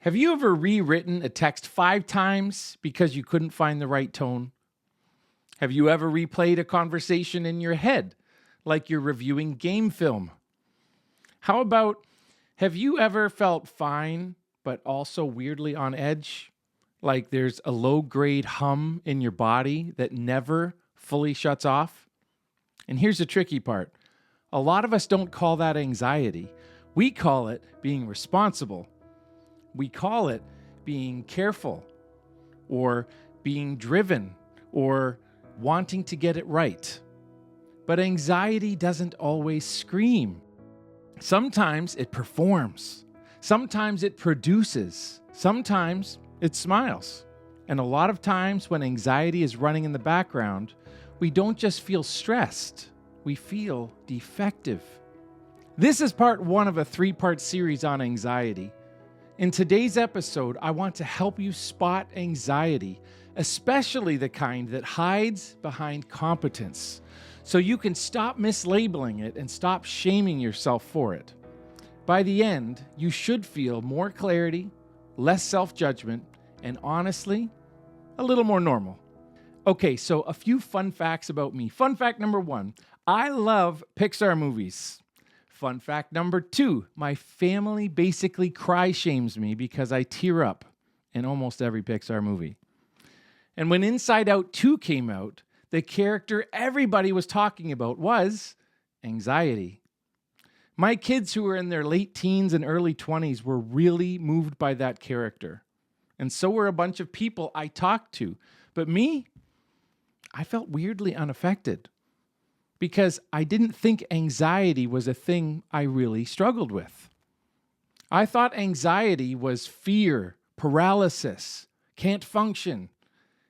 Have you ever rewritten a text 5 times because you couldn't find the right tone? Have you ever replayed a conversation in your head like you're reviewing game film? How about, have you ever felt fine but also weirdly on edge? Like there's a low-grade hum in your body that never fully shuts off? And here's the tricky part. A lot of us don't call that anxiety. We call it being responsible. We call it being careful or being driven or wanting to get it right. But anxiety doesn't always scream. Sometimes it performs. Sometimes it produces. Sometimes it smiles. And a lot of times when anxiety is running in the background, we don't just feel stressed, we feel defective. This is part 1 of a 3-part series on anxiety. In today's episode, I want to help you spot anxiety, especially the kind that hides behind competence, so you can stop mislabeling it and stop shaming yourself for it. By the end, you should feel more clarity, less self-judgment, and honestly, a little more normal. Okay, so a few fun facts about me. Fun fact number 1, I love Pixar movies. Fun fact number 2, my family basically cry shames me because I tear up in almost every Pixar movie. And when Inside Out 2 came out, the character everybody was talking about was anxiety. My kids who were in their late teens and early 20s were really moved by that character. And so were a bunch of people I talked to. But me, I felt weirdly unaffected because I didn't think anxiety was a thing I really struggled with. I thought anxiety was fear, paralysis, can't function.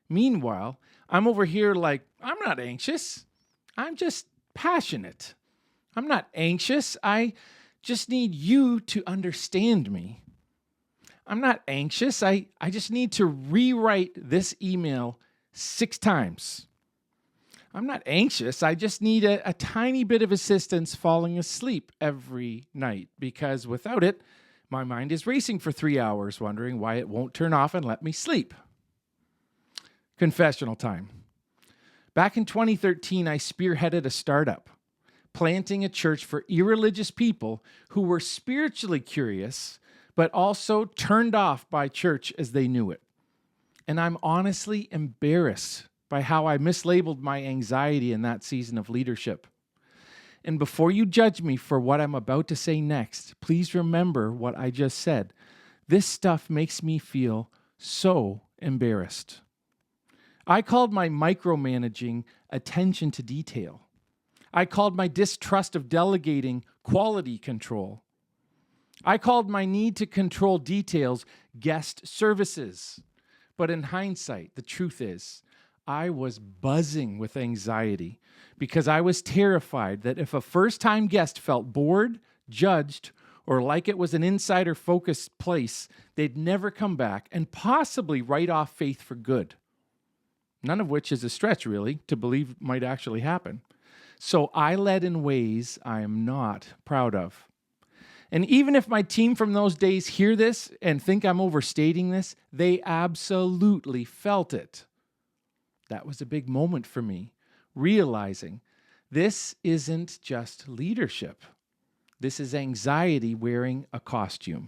Meanwhile, I'm over here like, I'm not anxious. I'm just passionate. I'm not anxious. I just need you to understand me. I'm not anxious. I just need to rewrite this email 6 times. I'm not anxious. I just need a tiny bit of assistance falling asleep every night because without it, my mind is racing for 3 hours wondering why it won't turn off and let me sleep. Confessional time. Back in 2013, I spearheaded a startup, planting a church for irreligious people who were spiritually curious, but also turned off by church as they knew it. And I'm honestly embarrassed by how I mislabeled my anxiety in that season of leadership. And before you judge me for what I'm about to say next, please remember what I just said. This stuff makes me feel so embarrassed. I called my micromanaging attention to detail. I called my distrust of delegating quality control. I called my need to control details guest services. But in hindsight, the truth is, I was buzzing with anxiety because I was terrified that if a first-time guest felt bored, judged, or like it was an insider-focused place, they'd never come back and possibly write off faith for good. None of which is a stretch, really, to believe might actually happen. So I led in ways I am not proud of. And even if my team from those days hear this and think I'm overstating this, they absolutely felt it. That was a big moment for me, realizing this isn't just leadership. This is anxiety wearing a costume.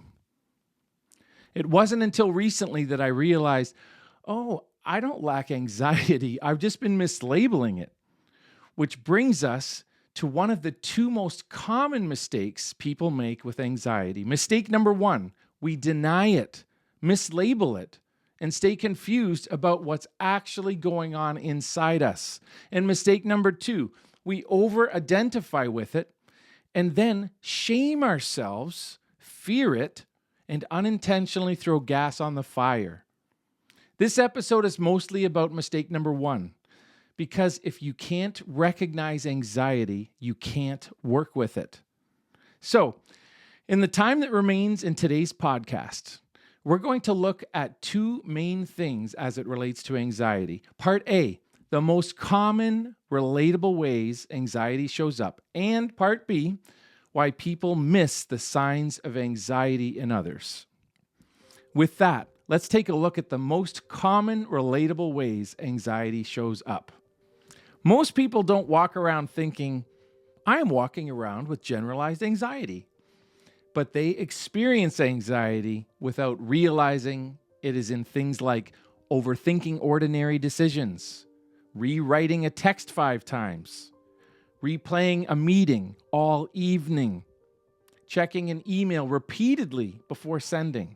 It wasn't until recently that I realized, oh, I don't lack anxiety. I've just been mislabeling it. Which brings us to one of the 2 most common mistakes people make with anxiety. Mistake number 1, we deny it, mislabel it, and stay confused about what's actually going on inside us. And mistake number 2, we over-identify with it and then shame ourselves, fear it, and unintentionally throw gas on the fire. This episode is mostly about mistake number 1, because if you can't recognize anxiety, you can't work with it. So, in the time that remains in today's podcast, we're going to look at 2 main things as it relates to anxiety. Part A, the most common, relatable ways anxiety shows up. And Part B, why people miss the signs of anxiety in others. With that, let's take a look at the most common relatable ways anxiety shows up. Most people don't walk around thinking, I am walking around with generalized anxiety. But they experience anxiety without realizing it is in things like overthinking ordinary decisions, rewriting a text 5 times, replaying a meeting all evening, checking an email repeatedly before sending.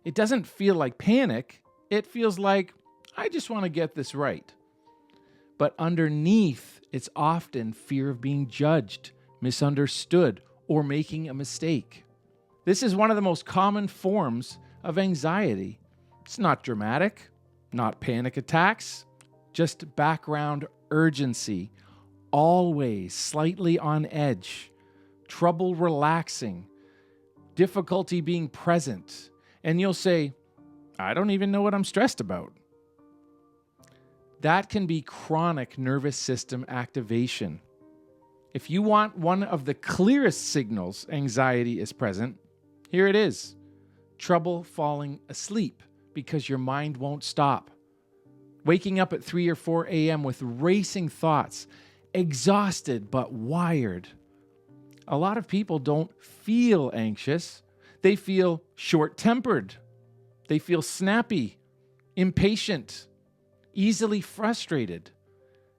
It doesn't feel like panic. It feels like, I just want to get this right. But underneath, it's often fear of being judged, misunderstood, or making a mistake. This is one of the most common forms of anxiety. It's not dramatic, not panic attacks, just background urgency, always slightly on edge, trouble relaxing, difficulty being present. And you'll say, I don't even know what I'm stressed about. That can be chronic nervous system activation. If you want one of the clearest signals anxiety is present, here it is. Trouble falling asleep because your mind won't stop. Waking up at 3 or 4 a.m. with racing thoughts, exhausted but wired. A lot of people don't feel anxious. They feel short-tempered. They feel snappy, impatient, easily frustrated.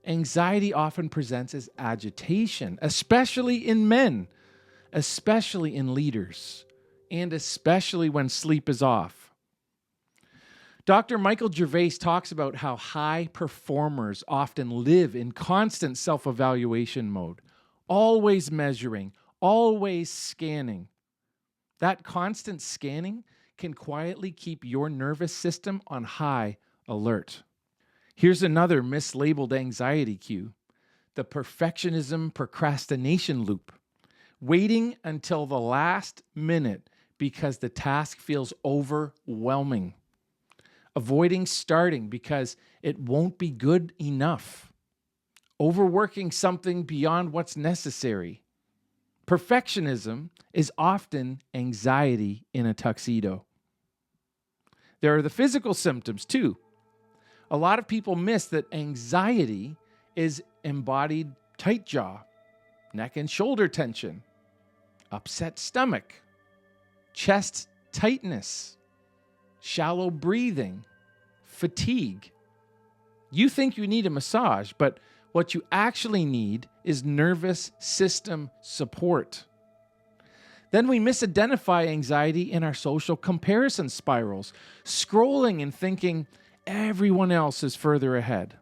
Anxiety often presents as agitation, especially in men, especially in leaders, and especially when sleep is off. Dr. Michael Gervais talks about how high performers often live in constant self-evaluation mode, always measuring, always scanning. That constant scanning can quietly keep your nervous system on high alert. Here's another mislabeled anxiety cue, the perfectionism procrastination loop. Waiting until the last minute because the task feels overwhelming. Avoiding starting because it won't be good enough. Overworking something beyond what's necessary. Perfectionism is often anxiety in a tuxedo. There are the physical symptoms too. A lot of people miss that anxiety is embodied tight jaw, neck and shoulder tension, upset stomach, chest tightness, shallow breathing, fatigue. You think you need a massage, but what you actually need is nervous system support. Then we misidentify anxiety in our social comparison spirals, scrolling and thinking everyone else is further ahead.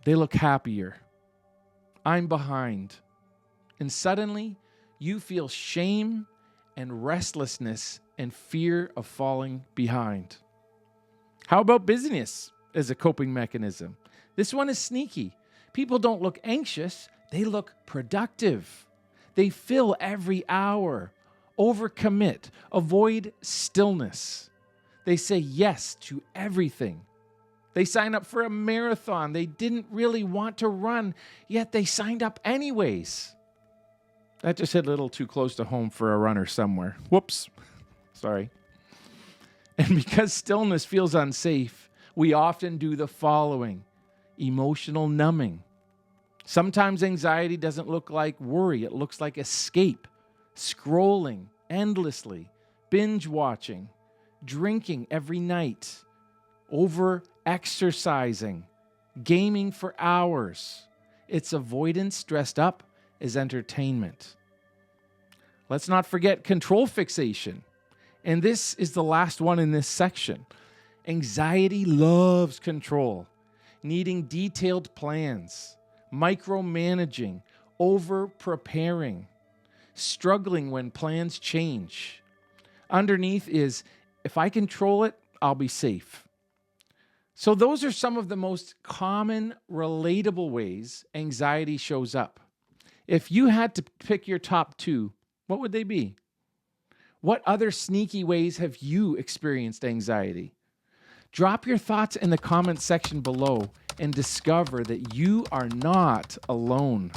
They look happier. I'm behind. And suddenly, you feel shame and restlessness and fear of falling behind. How about busyness as a coping mechanism? This one is sneaky. People don't look anxious, they look productive. They fill every hour, overcommit, avoid stillness. They say yes to everything. They sign up for a marathon they didn't really want to run, yet they signed up anyways. That just hit a little too close to home for a runner somewhere. Whoops. Sorry. And because stillness feels unsafe, we often do the following: emotional numbing. Sometimes anxiety doesn't look like worry, it looks like escape, scrolling endlessly, binge watching, drinking every night, over exercising, gaming for hours. It's avoidance dressed up as entertainment. Let's not forget control fixation. And this is the last one in this section. Anxiety loves control, needing detailed plans, micromanaging, over-preparing, struggling when plans change. Underneath is, if I control it, I'll be safe. So those are some of the most common, relatable ways anxiety shows up. If you had to pick your top 2, what would they be? What other sneaky ways have you experienced anxiety? Drop your thoughts in the comments section below and discover that you are not alone.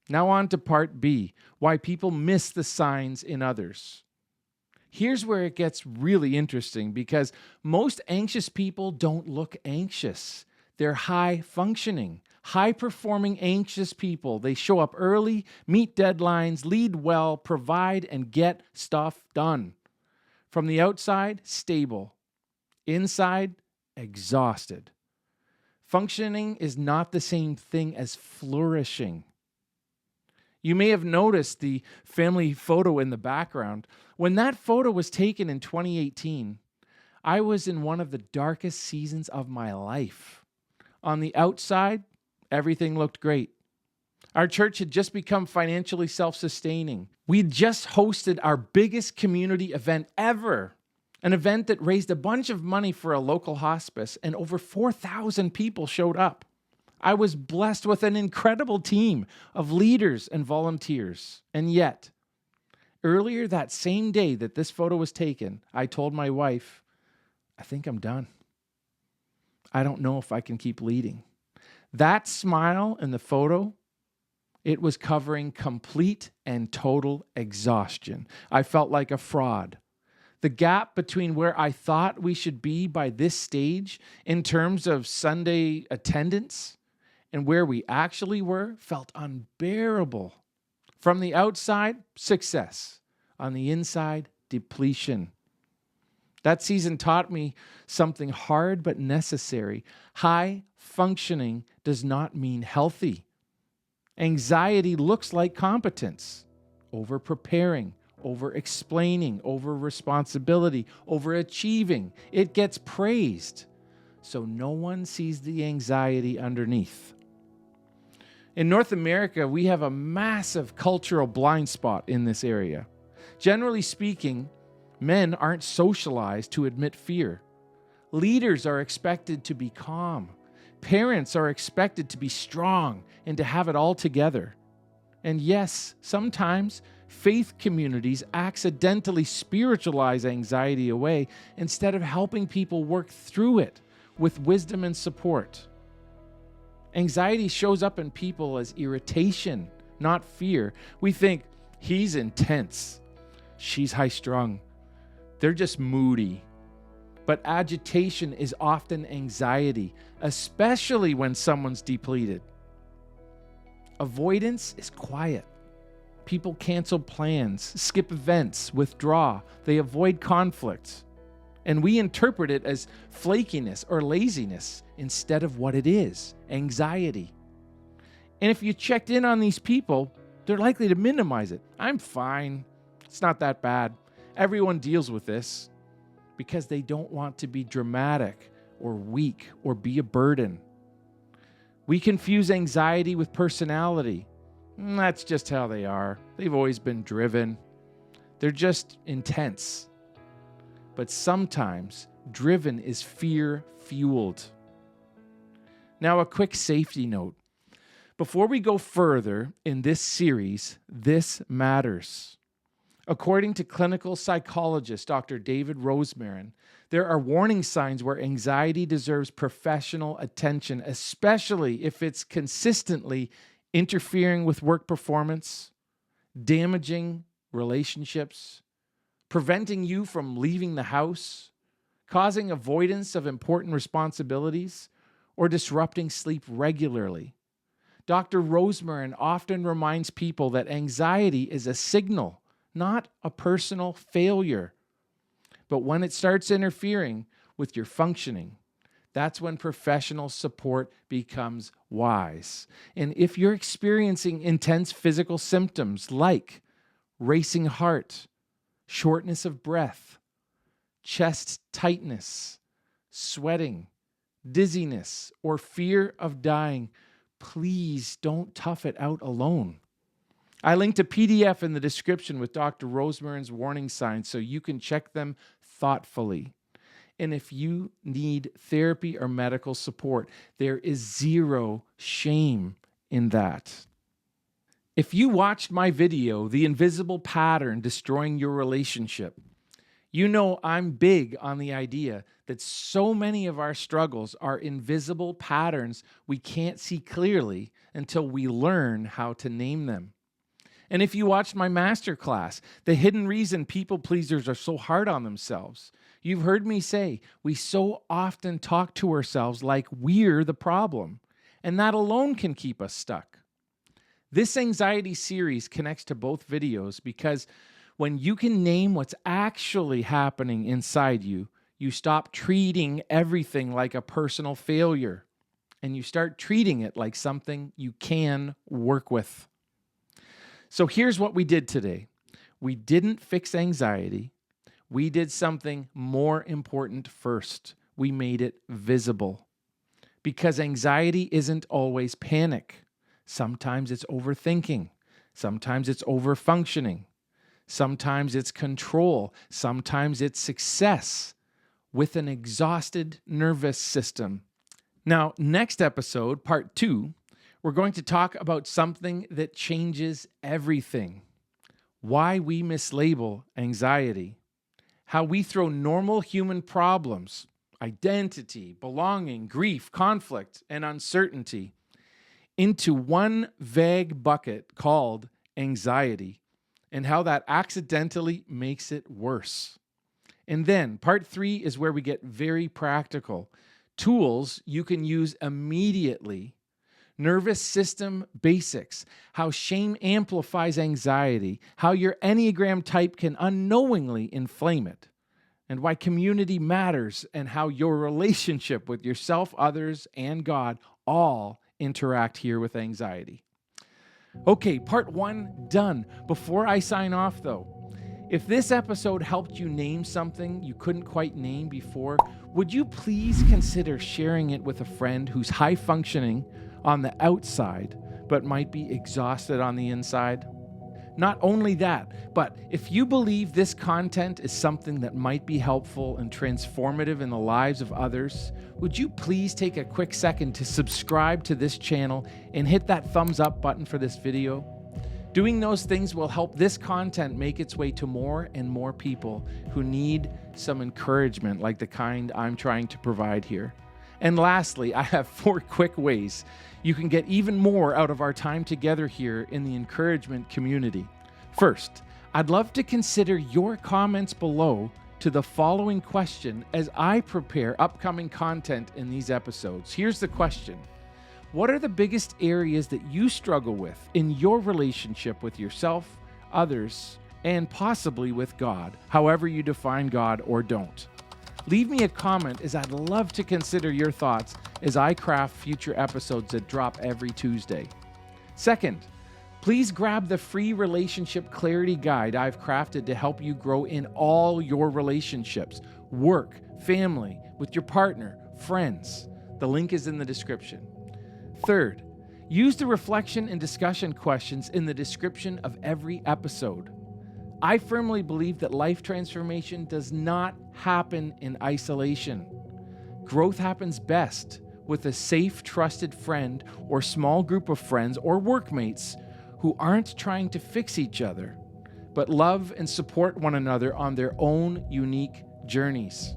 Now on to part B, why people miss the signs in others. Here's where it gets really interesting because most anxious people don't look anxious. They're high functioning, high performing anxious people. They show up early, meet deadlines, lead well, provide, and get stuff done. From the outside, stable. Inside, exhausted. Functioning is not the same thing as flourishing. You may have noticed the family photo in the background. When that photo was taken in 2018, I was in one of the darkest seasons of my life. On the outside, everything looked great. Our church had just become financially self-sustaining. We'd just hosted our biggest community event ever, an event that raised a bunch of money for a local hospice, and over 4,000 people showed up. I was blessed with an incredible team of leaders and volunteers. And yet, earlier that same day that this photo was taken, I told my wife, I think I'm done. I don't know if I can keep leading. That smile in the photo, it was covering complete and total exhaustion. I felt like a fraud. The gap between where I thought we should be by this stage in terms of Sunday attendance and where we actually were felt unbearable. From the outside, success. On the inside, depletion. That season taught me something hard but necessary. High functioning does not mean healthy. Anxiety looks like competence. Over preparing, over explaining, over responsibility, over achieving. It gets praised, so no one sees the anxiety underneath. In North America, we have a massive cultural blind spot in this area. Generally speaking, men aren't socialized to admit fear. Leaders are expected to be calm. Parents are expected to be strong and to have it all together. And yes, sometimes faith communities accidentally spiritualize anxiety away instead of helping people work through it with wisdom and support. Anxiety shows up in people as irritation, not fear. We think, he's intense, she's high-strung, they're just moody. But agitation is often anxiety, especially when someone's depleted. Avoidance is quiet. People cancel plans, skip events, withdraw. They avoid conflict. And we interpret it as flakiness or laziness instead of what it is, anxiety. And if you checked in on these people, they're likely to minimize it. I'm fine. It's not that bad. Everyone deals with this because they don't want to be dramatic or weak or be a burden. We confuse anxiety with personality. That's just how they are. They've always been driven. They're just intense. But sometimes driven is fear-fueled. Now, a quick safety note. Before we go further in this series, this matters. According to clinical psychologist Dr. David Rosmarin, there are warning signs where anxiety deserves professional attention, especially if it's consistently interfering with work performance, damaging relationships, preventing you from leaving the house, causing avoidance of important responsibilities, or disrupting sleep regularly. Dr. Rosmarin often reminds people that anxiety is a signal, not a personal failure. But when it starts interfering with your functioning, that's when professional support becomes wise. And if you're experiencing intense physical symptoms like racing heart, shortness of breath, chest tightness, sweating, dizziness, or fear of dying, please don't tough it out alone. I linked a PDF in the description with Dr. Rosemarin's warning signs so you can check them thoughtfully. And if you need therapy or medical support, there is zero shame in that. If you watched my video, The Invisible Pattern Destroying Your Relationship, you know I'm big on the idea that so many of our struggles are invisible patterns we can't see clearly until we learn how to name them. And if you watched my masterclass, the hidden reason people pleasers are so hard on themselves, you've heard me say we so often talk to ourselves like we're the problem, and that alone can keep us stuck. This anxiety series connects to both videos because when you can name what's actually happening inside you, you stop treating everything like a personal failure, and you start treating it like something you can work with. So here's what we did today. We didn't fix anxiety. We did something more important first. We made it visible. Because anxiety isn't always panic. Sometimes it's overthinking. Sometimes it's overfunctioning. Sometimes it's control. Sometimes it's success with an exhausted nervous system. Now, next episode, part 2, we're going to talk about something that changes everything. Why we mislabel anxiety. How we throw normal human problems, identity, belonging, grief, conflict, and uncertainty into one vague bucket called anxiety, and how that accidentally makes it worse. And then part 3 is where we get very practical. Tools you can use immediately. Nervous system basics, how shame amplifies anxiety, how your enneagram type can unknowingly inflame it, and why community matters, and how your relationship with yourself, others, and God all interact here with anxiety. Okay, part 1 done. Before I sign off though, if this episode helped you name something you couldn't quite name before, would you please consider sharing it with a friend who's high functioning on the outside, but might be exhausted on the inside? Not only that, but if you believe this content is something that might be helpful and transformative in the lives of others, would you please take a quick second to subscribe to this channel and hit that thumbs up button for this video? Doing those things will help this content make its way to more and more people who need some encouragement like the kind I'm trying to provide here. And lastly, I have 4 quick ways you can get even more out of our time together here in the encouragement community. First, I'd love to consider your comments below to the following question as I prepare upcoming content in these episodes. Here's the question. What are the biggest areas that you struggle with in your relationship with yourself, others, and possibly with God, however you define God or don't? Leave me a comment as I'd love to consider your thoughts as I craft future episodes that drop every Tuesday. Second, please grab the free relationship clarity guide I've crafted to help you grow in all your relationships, work, family, with your partner, friends. The link is in the description. Third, use the reflection and discussion questions in the description of every episode. I firmly believe that life transformation does not happen in isolation. Growth happens best with a safe, trusted friend or small group of friends or workmates who aren't trying to fix each other, but love and support one another on their own unique journeys.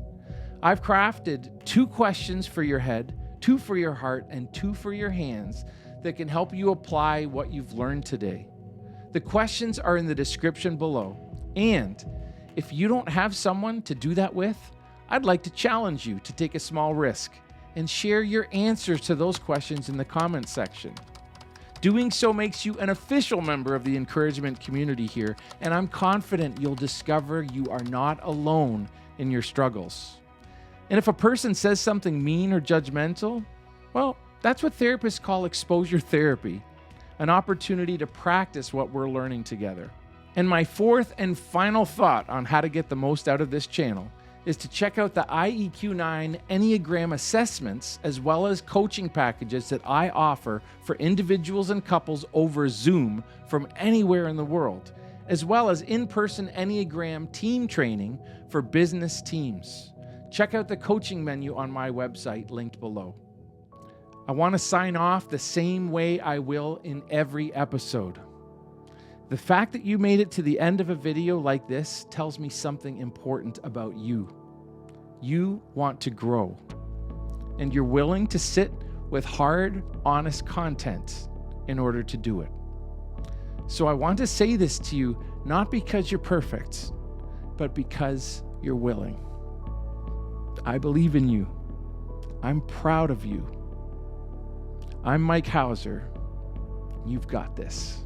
I've crafted 2 questions for your head, 2 for your heart, and 2 for your hands that can help you apply what you've learned today. The questions are in the description below. And if you don't have someone to do that with, I'd like to challenge you to take a small risk and share your answers to those questions in the comments section. Doing so makes you an official member of the encouragement community here, and I'm confident you'll discover you are not alone in your struggles. And if a person says something mean or judgmental, well, that's what therapists call exposure therapy, an opportunity to practice what we're learning together. And my 4th and final thought on how to get the most out of this channel is to check out the IEQ9 Enneagram assessments as well as coaching packages that I offer for individuals and couples over Zoom from anywhere in the world, as well as in-person Enneagram team training for business teams. Check out the coaching menu on my website linked below. I want to sign off the same way I will in every episode. The fact that you made it to the end of a video like this tells me something important about you. You want to grow, and you're willing to sit with hard, honest content in order to do it. So I want to say this to you, not because you're perfect, but because you're willing. I believe in you. I'm proud of you. I'm Mike Hauser. You've got this.